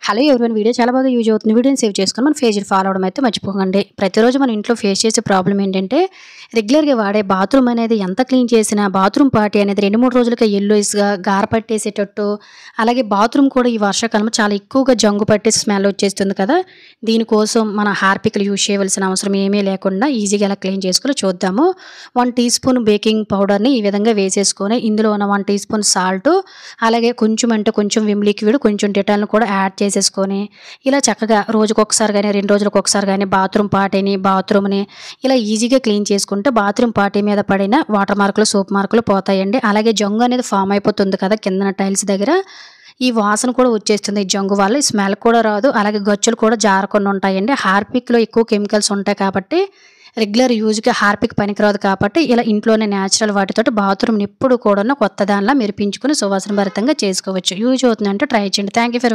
Hello ఎవరివైనా video చాలా బాగా use అవుతుంది. వీడియోని సేవ్ చేసుకొని మన పేజ్‌ని ఫాలో అవ్వడం అయితే మర్చిపోకండి. ప్రతిరోజు మన ఇంట్లో ఫేస్ చేసే ప్రాబ్లమ్ ఏంటంటే రెగ్యులర్‌గా వాడే బాత్రూమ్ అనేది ఎంత క్లీన్ చేసినా బాత్రూమ్ పార్టీ అనేది 2, 3 రోజులకే యెల్లోయిష్‌గా గార పట్టేసేటట్టు, అలాగే బాత్రూమ్ కూడా ఈ వర్షాకాలంలో చాలా ఎక్కువగా జంగు పట్టి స్మెల్ వచ్చేస్తుంది కదా! దీనికోసం మన హార్పిక్‌లు యూజ్ చేయవలసిన అవసరం ఏమీ లేకుండా ఈజీగా ఎలా క్లీన్ చేసుకోవాలో చూద్దాము. 1 టీ స్పూన్ బేకింగ్ పౌడర్‌ని ఈ విధంగా వేసేసుకొని ఇందులో ఉన్న 1 టీ స్పూన్ సాల్టు, అలాగే కొంచెం అంటే కొంచెం విమ్ లిక్విడ్, కొంచెం డెటాల్‌ని కూడా యాడ్ చేసేసుకొని ఇలా చక్కగా రోజుకొకసారి గాని, 2 రోజులకొకసారి గాని బాత్రూమ్ పార్టీని, బాత్రూమ్‌ని ఇలా ఈజీగా క్లీన్ చేసుకుంటే బాత్రూమ్ పార్టీ మీద పడిన వాటర్ మార్కులు, సోప్ మార్కులు పోతాయండి. అలాగే జంగు అనేది ఫార్మ్ అయిపోతుంది కదా! కిందన టైల్స్ దగ్గర. ఈ వాసన కూడా వచ్చేస్తుంది ఈ జంగు వల్ల. ఈ స్మెల్ కూడా రాదు. అలాగే గచ్చులు కూడా జారకుండా ఉంటాయండి. హార్పిక్‌లో ఎక్కువ కెమికల్స్ ఉంటాయి కాబట్టి రెగ్యులర్ యూజ్‌కి హార్పిక్ పనికిరాదు కాబట్టి ఇలా ఇంట్లోనే నేచురల్ వాటితోటి బాత్రూమ్‌ని ఎప్పుడు కూడాను కొత్త దానిలా మెరిపించుకొని సువాసన భరితంగా చేసుకోవచ్చు. యూజ్ అవుతుందంటే ట్రై చేయండి. Thank you for